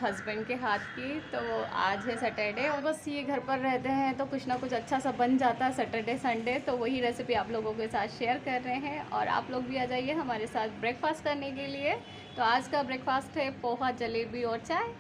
Husband के हाथ की। तो आज है सैटरडे और बस ये घर पर रहते हैं तो कुछ ना कुछ अच्छा सा बन जाता है सैटरडे संडे, तो वही रेसिपी आप लोगों के साथ शेयर कर रहे हैं और आप लोग भी आ जाइए हमारे साथ ब्रेकफास्ट करने के लिए। तो आज का ब्रेकफास्ट है पोहा, जलेबी और चाय।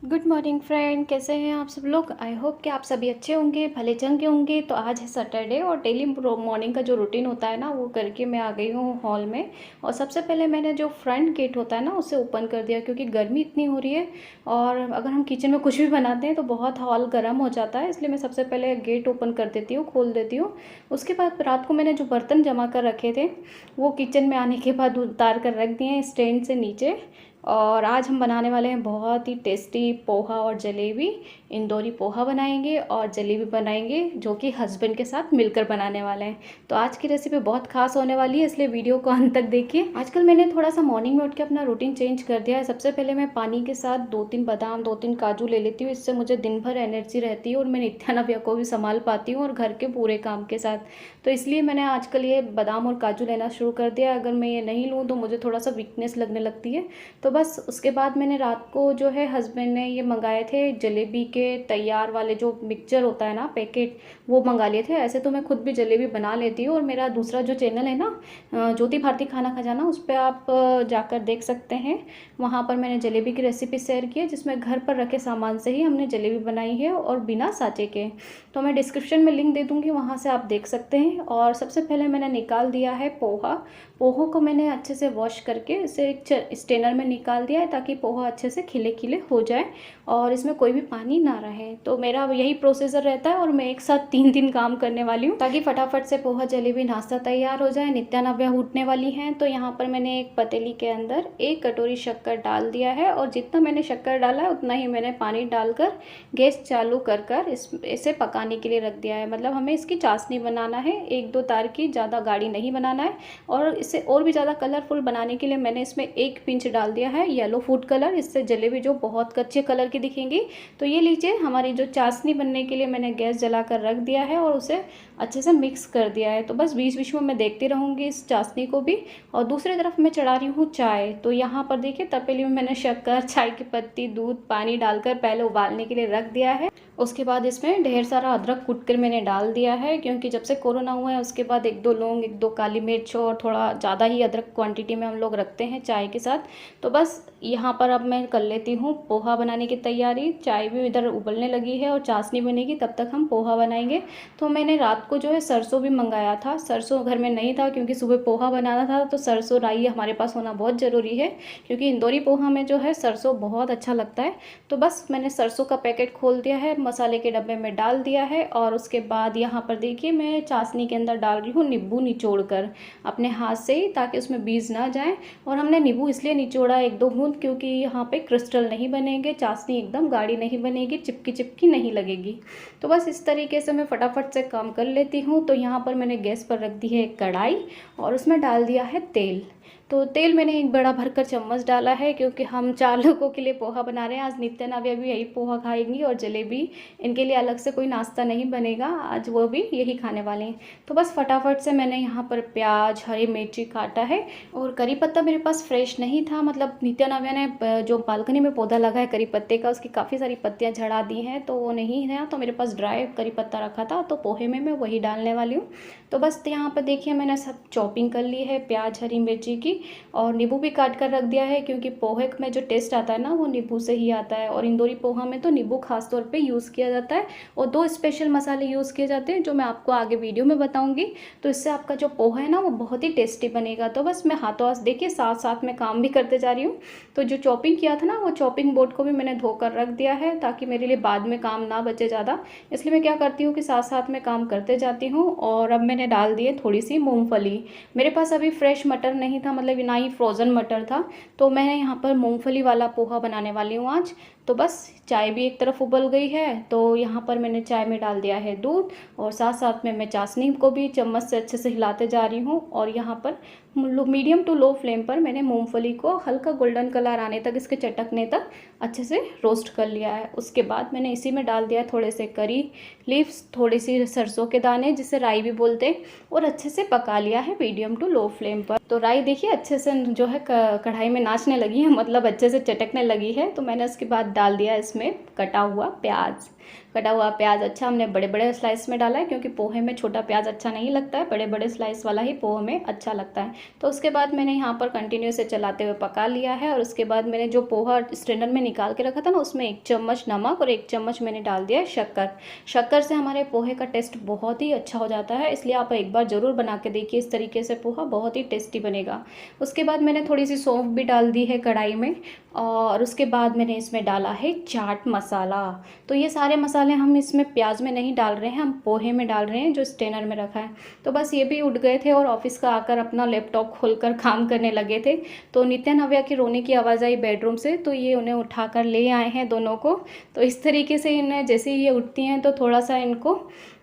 गुड मॉर्निंग फ्रेंड, कैसे हैं आप सब लोग। आई होप कि आप सभी अच्छे होंगे, भले चंगे होंगे। तो आज है सैटरडे और डेली मॉर्निंग का जो रूटीन होता है ना वो करके मैं आ गई हूँ हॉल में। और सबसे पहले मैंने जो फ्रंट गेट होता है ना उसे ओपन कर दिया, क्योंकि गर्मी इतनी हो रही है और अगर हम किचन में कुछ भी बनाते हैं तो बहुत हॉल गर्म हो जाता है, इसलिए मैं सबसे पहले गेट ओपन कर देती हूँ, खोल देती हूँ। उसके बाद रात को मैंने जो बर्तन जमा कर रखे थे वो किचन में आने के बाद उतार कर रख दिए हैं स्टैंड से नीचे। और आज हम बनाने वाले हैं बहुत ही टेस्टी पोहा और जलेबी। इंदौरी पोहा बनाएंगे और जलेबी बनाएंगे, जो कि हस्बैंड के साथ मिलकर बनाने वाले हैं। तो आज की रेसिपी बहुत खास होने वाली है, इसलिए वीडियो को अंत तक देखिए। आजकल मैंने थोड़ा सा मॉर्निंग में उठ के अपना रूटीन चेंज कर दिया है। सबसे पहले मैं पानी के साथ 2-3 बादाम 2-3 काजू ले लेती हूँ, इससे मुझे दिन भर एनर्जी रहती है और मैं नित्या नव्या को भी संभाल पाती हूँ और घर के पूरे काम के साथ। तो इसलिए मैंने आजकल ये बादाम और काजू लेना शुरू कर दिया। अगर मैं ये नहीं लूँ तो मुझे थोड़ा सा वीकनेस लगने लगती है। तो बस उसके बाद मैंने रात को जो है हस्बैंड ने ये मंगाए थे जलेबी के तैयार वाले जो मिक्सचर होता है ना पैकेट, वो मंगा लिए थे। ऐसे तो मैं खुद भी जलेबी बना लेती हूँ और मेरा दूसरा जो चैनल है ना ज्योति भारती खाना खजाना, उस पर आप जाकर देख सकते हैं। वहाँ पर मैंने जलेबी की रेसिपी शेयर की है, जिसमें घर पर रखे सामान से ही हमने जलेबी बनाई है और बिना साँचे के। तो मैं डिस्क्रिप्शन में लिंक दे दूँगी, वहाँ से आप देख सकते हैं। और सबसे पहले मैंने निकाल दिया है पोहा। पोहा को मैंने अच्छे से वॉश करके इसे एक स्ट्रेनर में निकाल दिया है, ताकि पोहा अच्छे से खिले खिले हो जाए और इसमें कोई भी पानी ना रहे। तो मेरा यही प्रोसीजर रहता है और मैं एक साथ 3 दिन काम करने वाली हूँ, ताकि फटाफट से पोहा जलेबी नाश्ता तैयार हो जाए। नित्या नव्या उठने वाली हैं। तो यहाँ पर मैंने एक पतीली के अंदर 1 कटोरी शक्कर डाल दिया है और जितना मैंने शक्कर डाला है उतना ही मैंने पानी डालकर गैस चालू कर इसे पकाने के लिए रख दिया है। मतलब हमें इसकी चाशनी बनाना है, 1-2 तार की, ज़्यादा गाढ़ी नहीं बनाना है। और इसे और भी ज़्यादा कलरफुल बनाने के लिए मैंने इसमें 1 पिंच डाल दिया है येलो फूड कलर, इससे जलेबी जो बहुत कच्चे कलर की दिखेंगी। तो ये लीजिए, हमारी जो चाशनी बनने के लिए मैंने गैस जला कर रख दिया है और उसे अच्छे से मिक्स कर दिया है। तो बस बीच बीच में मैं देखती रहूँगी इस चाशनी को भी। और दूसरी तरफ मैं चढ़ा रही हूँ चाय। तो यहाँ पर देखिए तपेली में मैंने शक्कर, चाय की पत्ती, दूध, पानी डालकर पहले उबालने के लिए रख दिया है। उसके बाद इसमें ढेर सारा अदरक कूट कर मैंने डाल दिया है, क्योंकि जब से कोरोना हुआ है उसके बाद 1-2 लौंग, 1-2 काली मिर्च और थोड़ा ज़्यादा ही अदरक क्वांटिटी में हम लोग रखते हैं चाय के साथ। तो बस यहाँ पर अब मैं कर लेती हूँ पोहा बनाने की तैयारी। चाय भी इधर उबलने लगी है और चाशनी बनेगी, तब तक हम पोहा बनाएंगे। तो मैंने रात को जो है सरसों भी मंगाया था। सरसों घर में नहीं था, क्योंकि सुबह पोहा बनाना था, तो सरसों राई हमारे पास होना बहुत ज़रूरी है, क्योंकि इंदौरी पोहा में जो है सरसों बहुत अच्छा लगता है। तो बस मैंने सरसों का पैकेट खोल दिया है, मसाले के डब्बे में डाल दिया है। और उसके बाद यहाँ पर देखिए मैं चाशनी के अंदर डाल रही हूँ नींबू निचोड़ कर अपने हाथ से ही, ताकि उसमें बीज ना जाए। और हमने नींबू इसलिए निचोड़ा 1-2 बूंद, क्योंकि यहाँ पे क्रिस्टल नहीं बनेंगे, चाशनी एकदम गाढ़ी नहीं बनेगी, चिपकी चिपकी नहीं लगेगी। तो बस इस तरीके से मैं फटाफट से काम कर लेती हूँ। तो यहाँ पर मैंने गैस पर रख दी है एक कढ़ाई और उसमें डाल दिया है तेल। तो तेल मैंने एक बड़ा भरकर चम्मच डाला है, क्योंकि हम 4 लोगों के लिए पोहा बना रहे हैं। आज नित्या नव्या भी यही पोहा खाएंगी और जलेबी, इनके लिए अलग से कोई नाश्ता नहीं बनेगा, आज वो भी यही खाने वाले हैं। तो बस फटाफट से मैंने यहाँ पर प्याज, हरी मिर्ची काटा है और करी पत्ता मेरे पास फ्रेश नहीं था। मतलब नित्या नव्या ने जो बालकनी में पौधा लगा है करी पत्ते का, उसकी काफ़ी सारी पत्तियाँ झड़ा दी हैं, तो वो नहीं है। तो मेरे पास ड्राई करी पत्ता रखा था, तो पोहे में मैं वही डालने वाली हूँ। तो बस यहाँ पर देखिए मैंने सब चॉपिंग कर ली है, प्याज, हरी मिर्ची की, और नींबू भी काट कर रख दिया है, क्योंकि पोहे में जो टेस्ट आता है ना वो नींबू से ही आता है। और इंदौरी पोहा में तो नींबू खास तौर पे यूज़ किया जाता है। और 2 स्पेशल मसाले यूज़ किए जाते हैं, जो मैं आपको आगे वीडियो में बताऊंगी। तो इससे आपका जो पोहा है ना वो बहुत ही टेस्टी बनेगा। तो बस मैं हाथों हाथ देखिए साथ साथ में काम भी करते जा रही हूँ। तो जो चॉपिंग किया था ना वो चॉपिंग बोर्ड को भी मैंने धोकर रख दिया है, ताकि मेरे लिए बाद में काम ना बचे ज़्यादा। इसलिए मैं क्या करती हूँ कि साथ साथ में काम करते जाती हूँ। और अब मैंने डाल दिए थोड़ी सी मूँगफली। मेरे पास अभी फ्रेश मटर नहीं था, मतलब ना ही फ्रोज़न मटर था, तो मैं यहाँ पर मूंगफली वाला पोहा बनाने वाली हूँ आज। तो बस चाय भी एक तरफ उबल गई है, तो यहाँ पर मैंने चाय में डाल दिया है दूध और साथ साथ में मैं चाशनी को भी चम्मच से अच्छे से हिलाते जा रही हूँ। और यहाँ पर मीडियम टू लो फ्लेम पर मैंने मूंगफली को हल्का गोल्डन कलर आने तक, इसके चटकने तक अच्छे से रोस्ट कर लिया है। उसके बाद मैंने इसी में डाल दिया थोड़े से करी लीव्स, थोड़ी सी सरसों के दाने जिसे राई भी बोलते हैं, और अच्छे से पका लिया है मीडियम टू लो फ्लेम पर। तो राई देखिए अच्छे से जो है कढ़ाई में नाचने लगी है, मतलब अच्छे से चटकने लगी है। तो मैंने उसके बाद डाल दिया इसमें कटा हुआ प्याज। कटा हुआ प्याज अच्छा हमने बड़े बड़े स्लाइस में डाला है, क्योंकि पोहे में छोटा प्याज अच्छा नहीं लगता है, बड़े बड़े स्लाइस वाला ही पोहे में अच्छा लगता है। तो उसके बाद मैंने यहाँ पर कंटिन्यू से चलाते हुए पका लिया है। और उसके बाद मैंने जो पोहा स्ट्रेनर में निकाल के रखा था ना, उसमें 1 चम्मच नमक और 1 चम्मच मैंने डाल दिया है शक्कर। शक्कर से हमारे पोहे का टेस्ट बहुत ही अच्छा हो जाता है, इसलिए आप एक बार ज़रूर बना के देखिए। इस तरीके से पोहा बहुत ही टेस्टी बनेगा। उसके बाद मैंने थोड़ी सी सौंफ भी डाल दी है कढ़ाई में, और उसके बाद मैंने इसमें डाला है चाट मसाला। तो ये सारे मसाले हम इसमें प्याज में नहीं डाल रहे हैं, हम पोहे में डाल रहे हैं जो स्ट्रेनर में रखा है। तो बस ये भी उठ गए थे और ऑफिस का आकर अपना लैपटॉप खोलकर काम करने लगे थे। तो नित्या नव्या की रोने की आवाज़ आई बेडरूम से, तो ये उन्हें उठाकर ले आए हैं दोनों को। तो इस तरीके से इन्हें जैसे ही ये उठती हैं तो थोड़ा सा इनको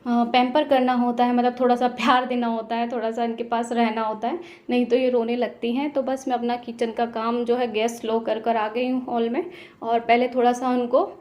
पैम्पर करना होता है, मतलब थोड़ा सा प्यार देना होता है, थोड़ा सा इनके पास रहना होता है, नहीं तो ये रोने लगती हैं। तो बस मैं अपना किचन का काम जो है गैस स्लो कर आ गई हूँ हॉल में, और पहले थोड़ा सा उनको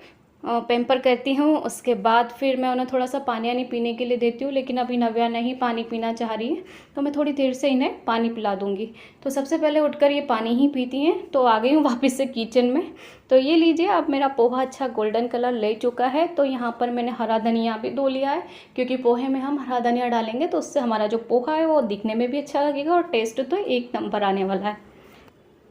पैम्पर करती हूँ। उसके बाद फिर मैं उन्हें थोड़ा सा पानी यानी पीने के लिए देती हूँ, लेकिन अभी नव्या नहीं पानी पीना चाह रही है, तो मैं थोड़ी देर से इन्हें पानी पिला दूँगी। तो सबसे पहले उठकर ये पानी ही पीती हैं। तो आ गई हूँ वापस से किचन में। तो ये लीजिए, अब मेरा पोहा अच्छा गोल्डन कलर ले चुका है। तो यहाँ पर मैंने हरा धनिया भी धो लिया है, क्योंकि पोहे में हम हरा धनिया डालेंगे तो उससे हमारा जो पोहा है वो दिखने में भी अच्छा लगेगा और टेस्ट तो एक नंबर आने वाला है।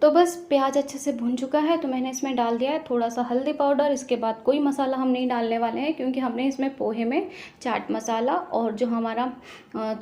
तो बस प्याज अच्छे से भुन चुका है, तो मैंने इसमें डाल दिया है थोड़ा सा हल्दी पाउडर। इसके बाद कोई मसाला हम नहीं डालने वाले हैं, क्योंकि हमने इसमें पोहे में चाट मसाला और जो हमारा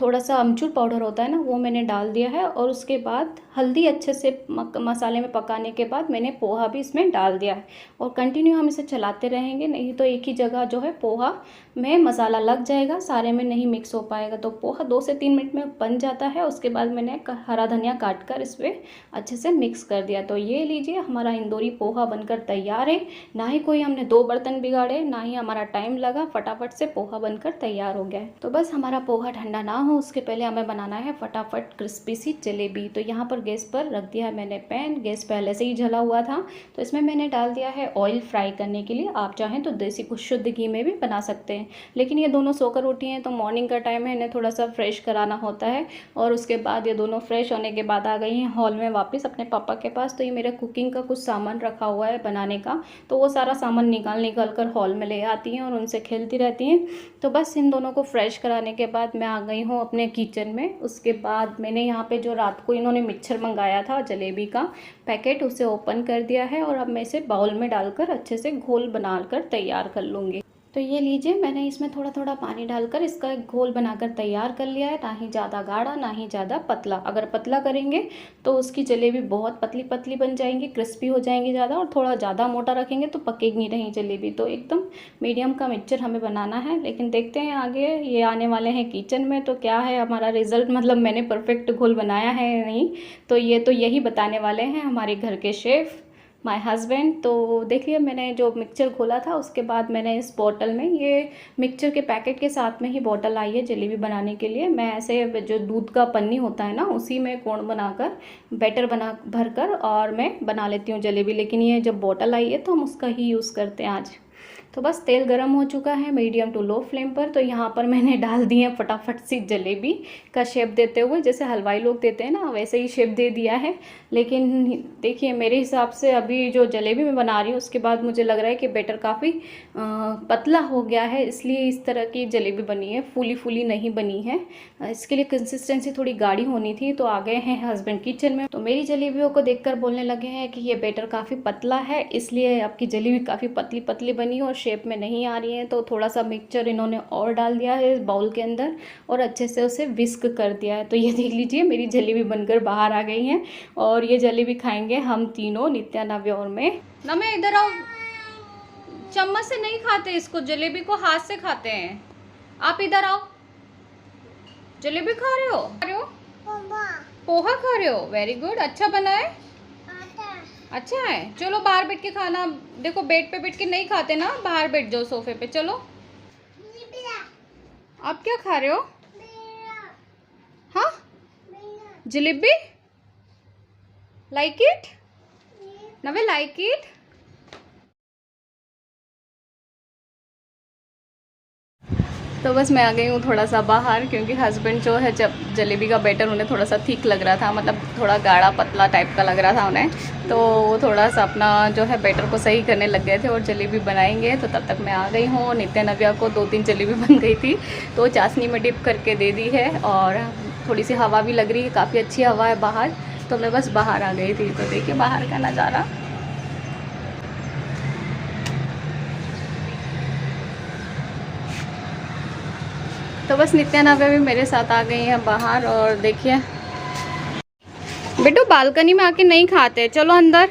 थोड़ा सा अमचूर पाउडर होता है ना, वो मैंने डाल दिया है। और उसके बाद हल्दी अच्छे से मसाले में पकाने के बाद मैंने पोहा भी इसमें डाल दिया है, और कंटिन्यू हम इसे चलाते रहेंगे, नहीं तो एक ही जगह जो है पोहा में मसाला लग जाएगा, सारे में नहीं मिक्स हो पाएगा। तो पोहा 2 से 3 मिनट में बन जाता है। उसके बाद मैंने हरा धनिया काट कर इसमें अच्छे से मिक्स कर दिया। तो ये लीजिए, हमारा इंदौरी पोहा बनकर तैयार है। ना ही कोई हमने 2 बर्तन बिगाड़े, ना ही हमारा टाइम लगा, फटाफट से पोहा बनकर तैयार हो गया है। तो बस हमारा पोहा ठंडा ना हो उसके पहले हमें बनाना है फटाफट क्रिस्पी सी जलेबी। तो यहाँ पर गैस पर रख दिया है मैंने पैन, गैस पहले से ही जला हुआ था। तो इसमें मैंने डाल दिया है ऑयल फ्राई करने के लिए। आप चाहें तो देसी कुछ शुद्ध घी में भी बना सकते हैं, लेकिन ये दोनों सोकर उठी हैं तो मॉर्निंग का टाइम है, इन्हें थोड़ा सा फ्रेश कराना होता है। और उसके बाद ये दोनों फ्रेश होने के बाद आ गई हैं हॉल में वापस अपने पापा के पास। तो ये मेरा कुकिंग का कुछ सामान रखा हुआ है बनाने का, तो वो सारा सामान निकाल कर हॉल में ले आती हैं और उनसे खेलती रहती हैं। तो बस इन दोनों को फ्रेश कराने के बाद मैं आ गई हूँ अपने किचन में। उसके बाद मैंने यहाँ पे जो रात को इन्होंने मिक्सचर मंगाया था जलेबी का पैकेट, उसे ओपन कर दिया है, और अब मैं इसे बाउल में डालकर अच्छे से घोल बनाकर तैयार कर लूँगी। तो ये लीजिए, मैंने इसमें थोड़ा थोड़ा पानी डालकर इसका एक घोल बनाकर तैयार कर लिया है। ना ही ज़्यादा गाढ़ा ना ही ज़्यादा पतला। अगर पतला करेंगे तो उसकी जलेबी बहुत पतली पतली बन जाएंगी, क्रिस्पी हो जाएंगी ज़्यादा, और थोड़ा ज़्यादा मोटा रखेंगे तो पकेगी नहीं जलेबी। तो एकदम मीडियम का मिक्सचर हमें बनाना है। लेकिन देखते हैं आगे, ये आने वाले हैं किचन में तो क्या है हमारा रिज़ल्ट, मतलब मैंने परफेक्ट घोल बनाया है या नहीं, तो ये तो यही बताने वाले हैं हमारे घर के शेफ़, माय हस्बैंड। तो देखिए, मैंने जो मिक्सचर घोला था उसके बाद मैंने इस बॉटल में, ये मिक्सचर के पैकेट के साथ में ही बॉटल आई है जलेबी बनाने के लिए। मैं ऐसे जो दूध का पन्नी होता है ना, उसी में कोण बनाकर बैटर भरकर और मैं बना लेती हूँ जलेबी। लेकिन ये जब बॉटल आई है तो हम उसका ही यूज़ करते हैं आज। तो बस तेल गरम हो चुका है मीडियम टू लो फ्लेम पर। तो यहाँ पर मैंने डाल दी है फटाफट सी जलेबी का शेप देते हुए, जैसे हलवाई लोग देते हैं ना, वैसे ही शेप दे दिया है। लेकिन देखिए, मेरे हिसाब से अभी जो जलेबी मैं बना रही हूँ उसके बाद मुझे लग रहा है कि बैटर काफ़ी पतला हो गया है, इसलिए इस तरह की जलेबी बनी है, फूली फूली नहीं बनी है। इसके लिए कंसिस्टेंसी थोड़ी गाढ़ी होनी थी। तो आ गए हैं हस्बैंड किचन में, तो मेरी जलेबियों को देखकर बोलने लगे हैं कि ये बैटर काफ़ी पतला है, इसलिए आपकी जलेबी काफ़ी पतली पतली बनी और शेप में नहीं आ रही है। तो थोड़ा सा मिक्सचर इन्होंने और डाल दिया है इस बाउल के अंदर और अच्छे से उसे विस्क कर दिया है। तो ये देख लीजिए, मेरी जलेबी बनकर बाहर आ गई हैं, और ये जलेबी खाएंगे हम तीनों, नित्या, नव्या और मैं। ना मैं इधर आओ, चम्मच से नहीं खाते इसको, जलेबी को हाथ से खाते हैं। आप इधर आओ, जलेबी खा रहे हो? पोहा खा रहे हो? Very good. अच्छा बना है? अच्छा है, चलो बाहर बैठ के खाना। देखो बेड पे बैठ के नहीं खाते ना, बाहर बैठ जाओ सोफे पे। चलो आप क्या खा रहे हो? हाँ जलेबी, लाइक इट नवे, लाइक इट। तो बस मैं आ गई हूँ थोड़ा सा बाहर, क्योंकि हस्बैंड जो है जब जलेबी का बैटर उन्हें थोड़ा सा थिक लग रहा था, मतलब थोड़ा गाढ़ा पतला टाइप का लग रहा था उन्हें, तो वो थोड़ा सा अपना जो है बैटर को सही करने लग गए थे और जलेबी बनाएंगे। तो तब तक मैं आ गई हूँ। नित्या नव्या को 2-3 जलेबी बन गई थी, तो चाशनी में डिप करके दे दी है। और थोड़ी सी हवा भी लग रही है, काफ़ी अच्छी हवा है बाहर, तो मैं बस बाहर आ गई थी। तो देखिए बाहर का नज़ारा। तो बस नित्या नव्या भी मेरे साथ आ गई हैं बाहर। और देखिए बेटू बालकनी में आके नहीं खाते, चलो अंदर,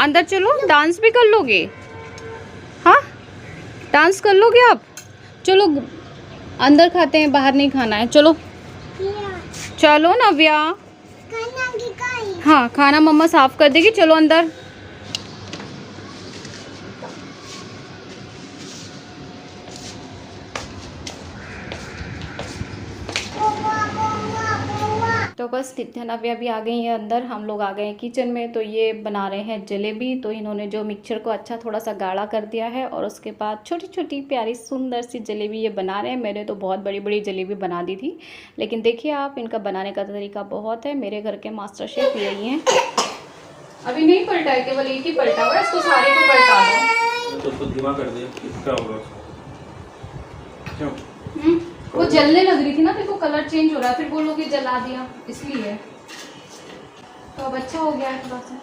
अंदर चलो। डांस भी कर लोगे? हाँ डांस कर लोगे आप? चलो अंदर खाते हैं, बाहर नहीं खाना है। चलो चलो नव्या। हाँ खाना मम्मा साफ कर देगी, चलो अंदर। तो बस नित्या नव्या भी आ गई हैं अंदर, हम लोग आ गए हैं किचन में। तो ये बना रहे हैं जलेबी। तो इन्होंने जो मिक्सचर को अच्छा थोड़ा सा गाढ़ा कर दिया है, और उसके बाद छोटी छोटी प्यारी सुंदर सी जलेबी ये बना रहे हैं। मैंने तो बहुत बड़ी बड़ी जलेबी बना दी थी, लेकिन देखिए आप, इनका बनाने का तरीका बहुत है। मेरे घर के मास्टर शेफ यही हैं। अभी नहीं पलटा है, केवल एक ही पलटा हुआ है, इसको सारे को पलटा दो। तो उसको धीमा कर दे, क्या होगा? क्यों? वो जलने लग रही थी ना, देखो कलर चेंज हो रहा है, फिर बोलोगे जला दिया, इसलिए। तो अब अच्छा हो गया है थोड़ा सा।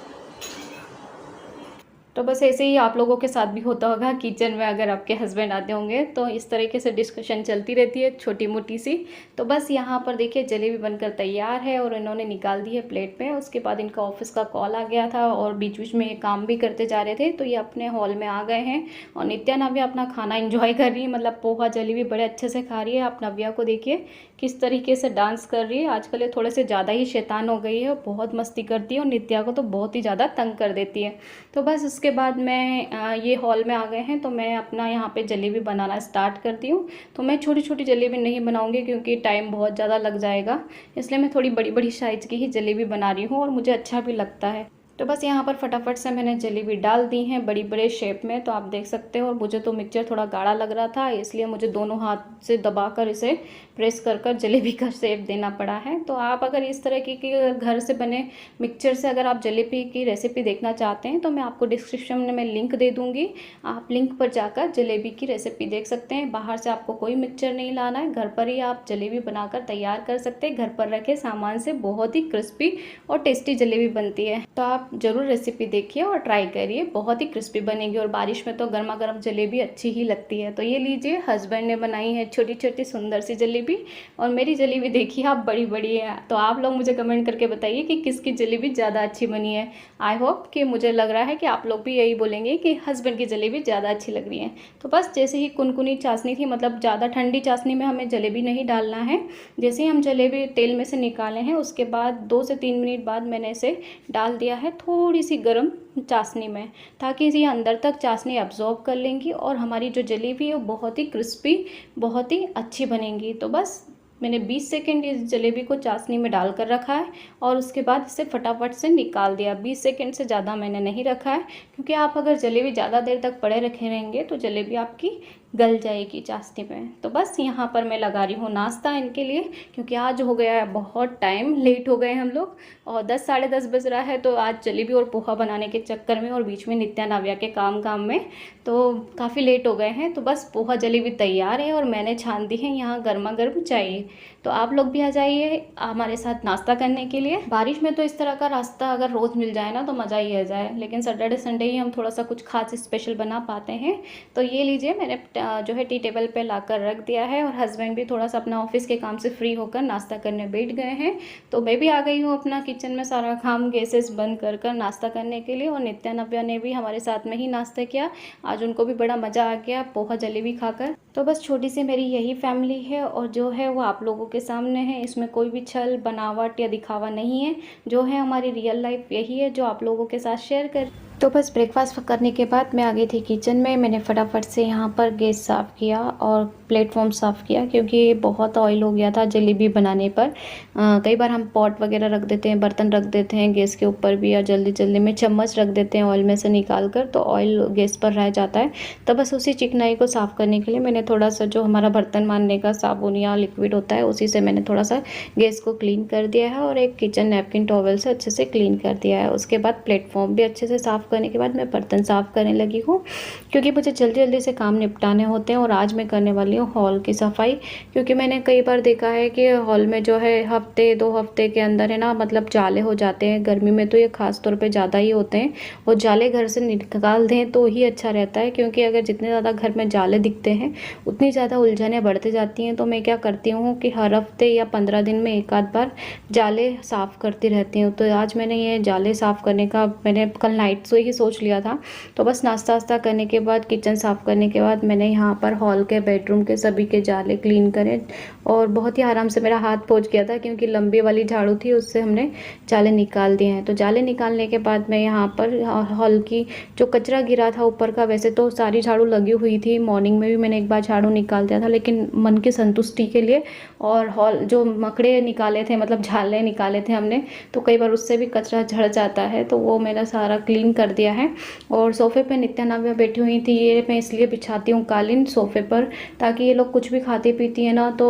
तो बस ऐसे ही आप लोगों के साथ भी होता होगा किचन में, अगर आपके हस्बैंड आते होंगे तो इस तरीके से डिस्कशन चलती रहती है छोटी मोटी सी। तो बस यहाँ पर देखिए जलेबी बनकर तैयार है और इन्होंने निकाल दी है प्लेट में। उसके बाद इनका ऑफिस का कॉल आ गया था और बीच बीच में ये काम भी करते जा रहे थे, तो ये अपने हॉल में आ गए हैं। और नित्या नव्या अपना खाना इंजॉय कर रही है, मतलब पोहा जलेबी बड़े अच्छे से खा रही है। आप नव्या को देखिए किस तरीके से डांस कर रही है। आजकल ये थोड़े से ज़्यादा ही शैतान हो गई है, बहुत मस्ती करती है और नित्या को तो बहुत ही ज़्यादा तंग कर देती है। तो बस उसके बाद मैं ये हॉल में आ गए हैं, तो मैं अपना यहाँ पे जलेबी बनाना स्टार्ट करती हूँ। तो मैं छोटी छोटी जलेबी नहीं बनाऊँगी क्योंकि टाइम बहुत ज़्यादा लग जाएगा, इसलिए मैं थोड़ी बड़ी बड़ी साइज़ की ही जलेबी बना रही हूँ और मुझे अच्छा भी लगता है। तो बस यहाँ पर फटाफट से मैंने जलेबी डाल दी हैं बड़ी बड़े शेप में, तो आप देख सकते हो। और मुझे तो मिक्सचर थोड़ा गाढ़ा लग रहा था, इसलिए मुझे दोनों हाथ से दबाकर इसे प्रेस कर कर जलेबी का शेप देना पड़ा है। तो आप अगर इस तरह की घर से बने मिक्सचर से अगर आप जलेबी की रेसिपी देखना चाहते हैं तो मैं आपको डिस्क्रिप्शन में मैं लिंक दे दूँगी, आप लिंक पर जाकर जलेबी की रेसिपी देख सकते हैं। बाहर से आपको कोई मिक्सचर नहीं लाना है, घर पर ही आप जलेबी बनाकर तैयार कर सकते हैं। घर पर रखे सामान से बहुत ही क्रिस्पी और टेस्टी जलेबी बनती है। तो आप ज़रूर रेसिपी देखिए और ट्राई करिए, बहुत ही क्रिस्पी बनेगी। और बारिश में तो गर्मा गर्म जलेबी अच्छी ही लगती है। तो ये लीजिए, हस्बैंड ने बनाई है छोटी छोटी सुंदर सी जलेबी, और मेरी जलेबी देखिए आप बड़ी बड़ी है। तो आप लोग मुझे कमेंट करके बताइए कि किसकी जलेबी ज़्यादा अच्छी बनी है। आई होप कि मुझे लग रहा है कि आप लोग भी यही बोलेंगे कि हस्बैंड की जलेबी ज़्यादा अच्छी लग रही है। तो बस जैसे ही कुनकुनी चाशनी थी, मतलब ज़्यादा ठंडी चाशनी में हमें जलेबी नहीं डालना है। जैसे ही हम जलेबी तेल में से निकाले हैं उसके बाद 2 से 3 मिनट बाद मैंने इसे डाल दिया है थोड़ी सी गर्म चाशनी में, ताकि इसे अंदर तक चाशनी अब्जॉर्ब कर लेंगी और हमारी जो जलेबी है वो बहुत ही क्रिस्पी, बहुत ही अच्छी बनेंगी। तो बस मैंने 20 सेकेंड इस जलेबी को चाशनी में डाल कर रखा है और उसके बाद इसे फटाफट से निकाल दिया। 20 सेकेंड से ज़्यादा मैंने नहीं रखा है, क्योंकि आप अगर जलेबी ज़्यादा देर तक पड़े रखे रहेंगे तो जलेबी आपकी गल जाएगी चाशनी में। तो बस यहाँ पर मैं लगा रही हूँ नाश्ता इनके लिए, क्योंकि आज हो गया है बहुत टाइम, लेट हो गए हम लोग और 10 साढ़े 10 बज रहा है। तो आज जलेबी और पोहा बनाने के चक्कर में और बीच में नित्या नव्या के काम में तो काफ़ी लेट हो गए हैं। तो बस पोहा जलेबी तैयार है और मैंने छान दी है यहाँ गर्मा गर्म चाय। तो आप लोग भी आ जाइए हमारे साथ नाश्ता करने के लिए। बारिश में तो इस तरह का रास्ता अगर रोज़ मिल जाए ना तो मज़ा ही आ जाए, लेकिन सैटरडे संडे ही हम थोड़ा सा कुछ खास स्पेशल बना पाते हैं। तो ये लीजिए, मैंने जो है टी टेबल पे लाकर रख दिया है और हस्बैंड भी थोड़ा सा अपना ऑफिस के काम से फ्री होकर नाश्ता करने बैठ गए हैं। तो मैं भी आ गई हूँ अपना किचन में सारा काम गैसेस बंद कर नाश्ता करने के लिए। और नित्या नव्या ने भी हमारे साथ में ही नाश्ता किया। आज उनको भी बड़ा मज़ा आ गया पोहा जलेबी खाकर। तो बस छोटी सी मेरी यही फैमिली है और जो है वो आप लोगों के सामने है। इसमें कोई भी छल बनावट या दिखावा नहीं है। जो है हमारी रियल लाइफ यही है जो आप लोगों के साथ शेयर कर। तो बस ब्रेकफास्ट करने के बाद मैं आ गई थी किचन में। मैंने फटाफट से यहाँ पर गैस साफ़ किया और प्लेटफॉर्म साफ़ किया क्योंकि बहुत ऑयल हो गया था जलेबी बनाने पर। कई बार हम पॉट वगैरह रख देते हैं, बर्तन रख देते हैं गैस के ऊपर भी, या जल्दी जल्दी में चम्मच रख देते हैं ऑयल में से निकाल कर, तो ऑयल गैस पर रह जाता है। तो बस उसी चिकनाई को साफ़ करने के लिए मैंने थोड़ा सा जो हमारा बर्तन मारने का साबुन या लिक्विड होता है उसी से मैंने थोड़ा सा गैस को क्लीन कर दिया है और एक किचन नैपकिन टॉवल से अच्छे से क्लीन कर दिया है। उसके बाद प्लेटफॉर्म भी अच्छे से साफ़ करने के बाद मैं बर्तन साफ़ करने लगी हूँ क्योंकि मुझे जल्दी जल्दी से काम निपटाने होते हैं। और आज मैं करने वाली हूँ हॉल की सफाई, क्योंकि मैंने कई बार देखा है कि हॉल में जो है हफ्ते 2 हफ्ते के अंदर है ना, मतलब जाले हो जाते हैं। गर्मी में तो ये खास तौर पे ज़्यादा ही होते हैं और जाले घर से निकाल दें तो ही अच्छा रहता है, क्योंकि अगर जितने ज़्यादा घर में जाले दिखते हैं उतनी ज़्यादा उलझनें बढ़ती जाती हैं। तो मैं क्या करती हूँ कि हर हफ्ते या 15 दिन में एक आध बार जाले साफ़ करती रहती हूँ। तो आज मैंने ये जाले साफ़ करने का मैंने कल नाइट से ही सोच लिया था। तो बस नाश्ता वास्ता करने के बाद, किचन साफ़ करने के बाद मैंने यहाँ पर हॉल के बेडरूम के सभी के जाले क्लीन करे और बहुत ही आराम से मेरा हाथ पहुँच गया था क्योंकि लंबी वाली झाड़ू थी उससे हमने जाले निकाल दिए हैं। तो जाले निकालने के बाद मैं यहाँ पर हॉल की जो कचरा गिरा था ऊपर का, वैसे तो सारी झाड़ू लगी हुई थी, मॉर्निंग में भी मैंने एक बार झाड़ू निकाल दिया था, लेकिन मन की संतुष्टि के लिए और हॉल जो मकड़े निकाले थे, मतलब झाले निकाले थे हमने, तो कई बार उससे भी कचरा झड़ जाता है, तो वो मैंने सारा क्लीन कर दिया है। और सोफ़े पे नित्या नव्या बैठी हुई थी। ये मैं इसलिए बिछाती हूँ कालीन सोफ़े पर ताकि ये लोग कुछ भी खाती पीती है ना तो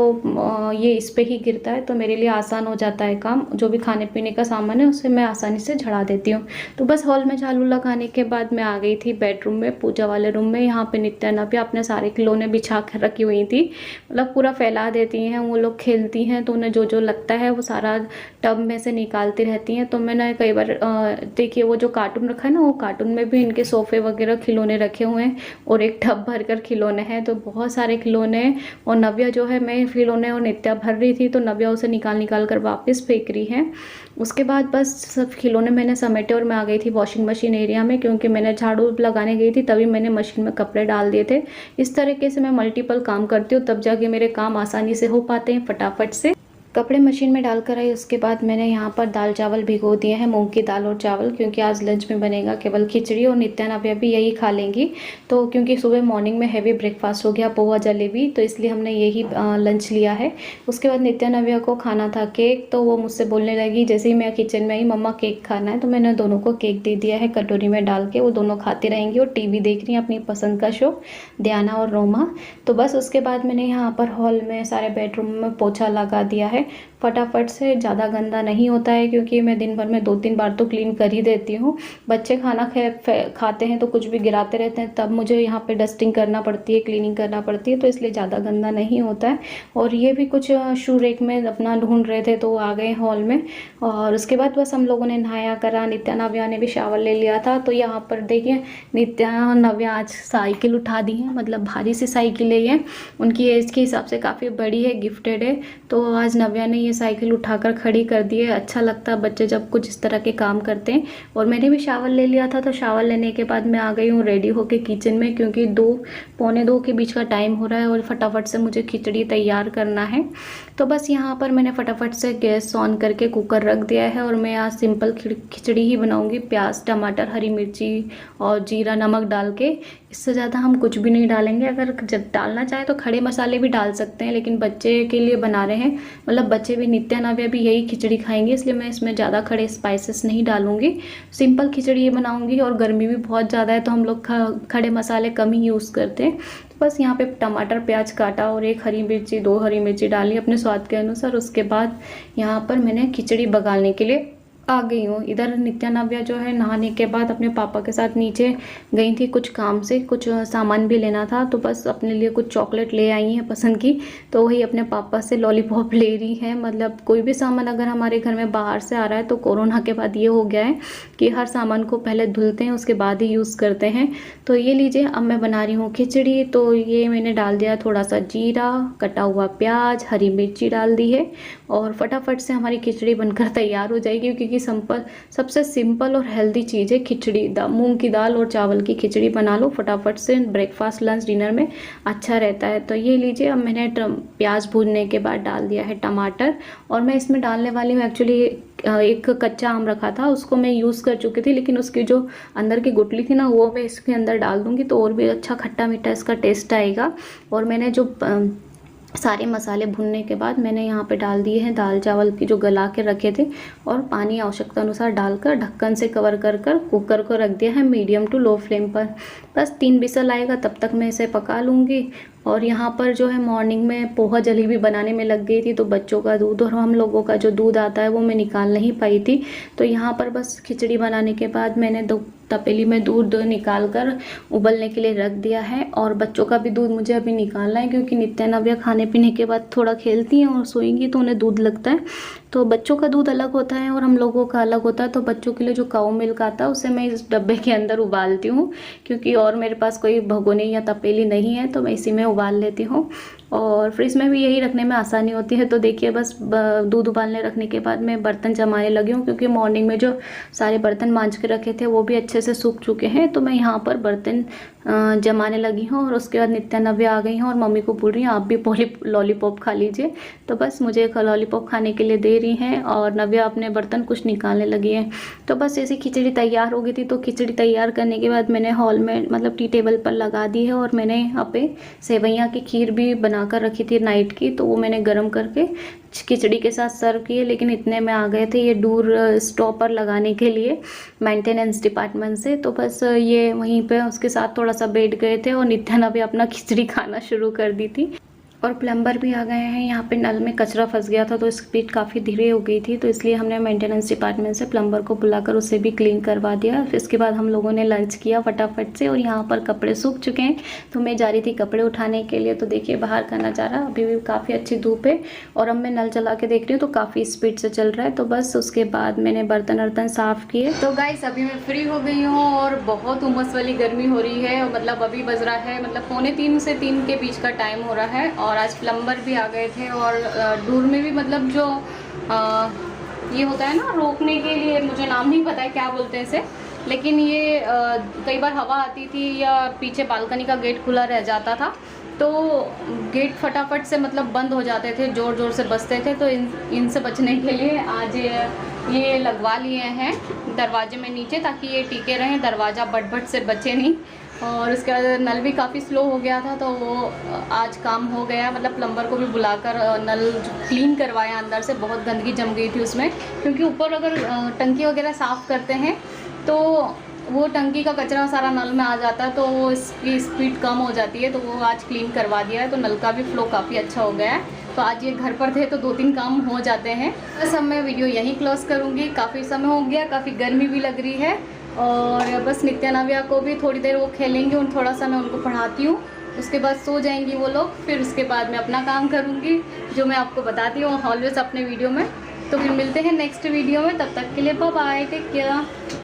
ये इस पे ही गिरता है, तो मेरे लिए आसान हो जाता है काम। जो भी खाने पीने का सामान है उसे मैं आसानी से झड़ा देती हूँ। तो बस हॉल में झाड़ू लगाने के बाद मैं आ गई थी बेडरूम में, पूजा वाले रूम में। यहाँ पे नित्या नव्या अपने सारे खिलौने बिछा कर रखी हुई थी, मतलब पूरा फैला देती हैं। वो लोग खेलती हैं तो उन्हें जो जो लगता है वो सारा टब में से निकालती रहती हैं। तो मैंने कई बार देखिए वो जो कार्टून रखा है ना, वो कार्टून में भी इनके सोफ़े वगैरह खिलौने रखे हुए हैं और एक टब भरकर खिलौने हैं, तो बहुत सारे खिलौने हैं। और नव्या जो है, मैं खिलौने और नित्या भर रही थी तो नव्या उसे निकाल कर वापस फेंक रही है। उसके बाद बस सब खिलौने मैंने समेटे और मैं आ गई थी वॉशिंग मशीन एरिया में, क्योंकि मैंने झाड़ू लगाने गई थी तभी मैंने मशीन में कपड़े डाल दिए थे। इस तरीके से मैं मल्टीपल काम करती हूँ, तब जाके मेरे काम आसानी से हो पाते हैं फटाफट से। कपड़े मशीन में डालकर आई, उसके बाद मैंने यहाँ पर दाल चावल भिगो दिए हैं, मूंग की दाल और चावल, क्योंकि आज लंच में बनेगा केवल खिचड़ी और नित्या नव्या भी यही खा लेंगी। तो क्योंकि सुबह मॉर्निंग में हैवी ब्रेकफास्ट हो गया पोहा जलेबी, तो इसलिए हमने यही लंच लिया है। उसके बाद नित्या नव्या को खाना था केक, तो वो मुझसे बोलने लगी जैसे ही मैं किचन में आई, मम्मा केक खाना है, तो मैंने दोनों को केक दे दिया है कटोरी में डाल के। वो दोनों खाती रहेंगी और टीवी देख रही हैं अपनी पसंद का शो, दयाना और रोमा। तो बस उसके बाद मैंने यहाँ पर हॉल में सारे बेडरूम में पोछा लगा दिया है फटाफट से। ज़्यादा गंदा नहीं होता है क्योंकि मैं दिन भर में 2-3 बार तो क्लीन कर ही देती हूँ। बच्चे खाना खाते हैं तो कुछ भी गिराते रहते हैं, तब मुझे यहाँ पे डस्टिंग करना पड़ती है, क्लीनिंग करना पड़ती है, तो इसलिए ज़्यादा गंदा नहीं होता है। और ये भी कुछ शू रेक में अपना ढूंढ रहे थे तो आ गए हॉल में। और उसके बाद बस हम लोगों ने नहाया करा, नित्या नव्या ने भी शावर ले लिया था। तो यहाँ पर देखिए नित्या नव्या आज साइकिल उठा दी है, मतलब भारी सी साइकिल है ये, उनकी एज के हिसाब से काफ़ी बड़ी है, गिफ्टेड है। तो आज नव्या ने ये साइकिल उठाकर खड़ी कर दी है। अच्छा लगता है बच्चे जब कुछ इस तरह के काम करते हैं। और मैंने भी शावर ले लिया था, तो शावर लेने के बाद मैं आ गई हूँ रेडी होके किचन में, क्योंकि 2-पौने 2 के बीच का टाइम हो रहा है और फटाफट से मुझे खिचड़ी तैयार करना है। तो बस यहाँ पर मैंने फटाफट से गैस ऑन करके कुकर रख दिया है और मैं आज सिंपल खिचड़ी ही बनाऊँगी, प्याज टमाटर हरी मिर्ची और जीरा नमक डाल के। इससे ज़्यादा हम कुछ भी नहीं डालेंगे। अगर जब डालना चाहे तो खड़े मसाले भी डाल सकते हैं, लेकिन बच्चे के लिए बना रहे हैं, मतलब बच्चे भी नित्या नव्या भी यही खिचड़ी खाएंगे, इसलिए मैं इसमें ज़्यादा खड़े स्पाइसेस नहीं डालूंगी। सिंपल खिचड़ी ये बनाऊंगी और गर्मी भी बहुत ज़्यादा है तो हम लोग खड़े मसाले कम ही यूज़ करते हैं। तो बस यहाँ पे टमाटर प्याज काटा और 1 हरी मिर्ची 2 हरी मिर्ची डाली अपने स्वाद के अनुसार। उसके बाद यहाँ पर मैंने खिचड़ी बगालने के लिए आ गई हूँ। इधर नित्या नव्या जो है नहाने के बाद अपने पापा के साथ नीचे गई थी कुछ काम से, कुछ सामान भी लेना था, तो बस अपने लिए कुछ चॉकलेट ले आई हैं पसंद की, तो वही अपने पापा से लॉलीपॉप ले रही हैं। मतलब कोई भी सामान अगर हमारे घर में बाहर से आ रहा है तो कोरोना के बाद ये हो गया है कि हर सामान को पहले धुलते हैं उसके बाद ही यूज़ करते हैं। तो ये लीजिए, अब मैं बना रही हूँ खिचड़ी। तो ये मैंने डाल दिया थोड़ा सा जीरा, कटा हुआ प्याज, हरी मिर्ची डाल दी है और फटाफट से हमारी खिचड़ी बनकर तैयार हो जाएगी, क्योंकि सबसे सिंपल और हेल्दी चीज़ है खिचड़ी। मूंग की दाल और चावल की खिचड़ी बना लो फटाफट से, ब्रेकफास्ट लंच डिनर में अच्छा रहता है। तो ये लीजिए, अब मैंने प्याज भूनने के बाद डाल दिया है टमाटर, और मैं इसमें डालने वाली हूँ एक्चुअली एक कच्चा आम रखा था, उसको मैं यूज़ कर चुकी थी, लेकिन उसकी जो अंदर की गुठली थी ना वो मैं इसके अंदर डाल दूँगी तो और भी अच्छा खट्टा मीठा इसका टेस्ट आएगा। और मैंने जो सारे मसाले भुनने के बाद मैंने यहाँ पे डाल दिए हैं दाल चावल की जो गला के रखे थे, और पानी आवश्यकता अनुसार डालकर ढक्कन से कवर कर कुकर को रख दिया है मीडियम टू लो फ्लेम पर। बस 3 विसल आएगा तब तक मैं इसे पका लूँगी। और यहाँ पर जो है मॉर्निंग में पोहा जलेबी बनाने में लग गई थी, तो बच्चों का दूध और हम लोगों का जो दूध आता है वो मैं निकाल नहीं पाई थी। तो यहाँ पर बस खिचड़ी बनाने के बाद मैंने 2 तपेली में दूध निकाल कर उबलने के लिए रख दिया है, और बच्चों का भी दूध मुझे अभी निकालना है, क्योंकि नित्या नव्या खाने पीने के बाद थोड़ा खेलती हैं और सोएंगी तो उन्हें दूध लगता है। तो बच्चों का दूध अलग होता है और हम लोगों का अलग होता है। तो बच्चों के लिए जो काऊ मिल्क आता है उसे मैं इस डब्बे के अंदर उबालती हूँ, क्योंकि और मेरे पास कोई भगोनी या तपेली नहीं है, तो मैं इसी में उबाल लेती हूँ। और फ्रिज में भी यही रखने में आसानी होती है। तो देखिए, बस दूध उबालने रखने के बाद मैं बर्तन जमाने लगी हूँ, क्योंकि मॉर्निंग में जो सारे बर्तन मांज के रखे थे वो भी अच्छे से सूख चुके हैं। तो मैं यहाँ पर बर्तन जमाने लगी हूँ, और उसके बाद नित्या नव्या आ गई हैं और मम्मी को बोल रही हैं आप भी लॉलीपॉप खा लीजिए। तो बस मुझे एक लॉलीपॉप खाने के लिए दे रही हैं, और नव्या अपने बर्तन कुछ निकालने लगी है। तो बस ऐसी खिचड़ी तैयार हो गई थी। तो खिचड़ी तैयार करने के बाद मैंने हॉल में मतलब टी टेबल पर लगा दी है, और मैंने यहाँ पे सेवैयाँ की खीर भी बनाकर रखी थी नाइट की, तो वो मैंने गर्म करके खिचड़ी के साथ सर्व किए। लेकिन इतने में आ गए थे ये दूर स्टॉपर लगाने के लिए मेंटेनेंस डिपार्टमेंट से, तो बस ये वहीं पे उसके साथ थोड़ा सा बैठ गए थे, और नित्या ने भी अपना खिचड़ी खाना शुरू कर दी थी। और प्लम्बर भी आ गए हैं। यहाँ पे नल में कचरा फंस गया था, तो स्पीड काफ़ी धीरे हो गई थी, तो इसलिए हमने मेंटेनेंस डिपार्टमेंट से प्लम्बर को बुलाकर उसे भी क्लीन करवा दिया। फिर इसके बाद हम लोगों ने लंच किया फटाफट से, और यहाँ पर कपड़े सूख चुके हैं, तो मैं जा रही थी कपड़े उठाने के लिए। तो देखिए बाहर का नज़ारा, अभी भी काफ़ी अच्छी धूप है, और अब मैं नल चला के देख रही हूँ तो काफ़ी स्पीड से चल रहा है। तो बस उसके बाद मैंने बर्तन वर्तन साफ़ किए। तो गाइस अभी मैं फ्री हो गई हूँ, और बहुत उमस वाली गर्मी हो रही है। मतलब अभी बज रहा है मतलब 2:45 से 3 के बीच का टाइम हो रहा है, और आज प्लम्बर भी आ गए थे। और दूर में भी मतलब जो ये होता है ना रोकने के लिए, मुझे नाम नहीं पता है क्या बोलते हैं इसे, लेकिन ये कई बार हवा आती थी या पीछे बालकनी का गेट खुला रह जाता था, तो गेट फटाफट से मतलब बंद हो जाते थे, ज़ोर ज़ोर से बजते थे। तो इनसे बचने के लिए आज ये लगवा लिए हैं दरवाजे में नीचे, ताकि ये टिके रहें, दरवाज़ा बट से बचे नहीं। और उसके बाद नल भी काफ़ी स्लो हो गया था, तो वो आज काम हो गया। मतलब प्लम्बर को भी बुलाकर नल क्लीन करवाया, अंदर से बहुत गंदगी जम गई थी उसमें, क्योंकि ऊपर अगर टंकी वगैरह साफ़ करते हैं तो वो टंकी का कचरा सारा नल में आ जाता है, तो वो इसकी स्पीड कम हो जाती है। तो वो आज क्लीन करवा दिया है, तो नल का भी फ्लो काफ़ी अच्छा हो गया है। तो आज ये घर पर थे तो 2-3 काम हो जाते हैं। बस अब मैं वीडियो यहीं क्लोज़ करूँगी, काफ़ी समय हो गया, काफ़ी गर्मी भी लग रही है। और बस नित्या नव्या को भी थोड़ी देर वो खेलेंगे, उन थोड़ा सा मैं उनको पढ़ाती हूँ, उसके बाद सो जाएंगी वो लोग। फिर उसके बाद मैं अपना काम करूँगी, जो मैं आपको बताती हूँ ऑलवेज अपने वीडियो में। तो फिर मिलते हैं नेक्स्ट वीडियो में, तब तक के लिए बाय बाय, टेक केयर।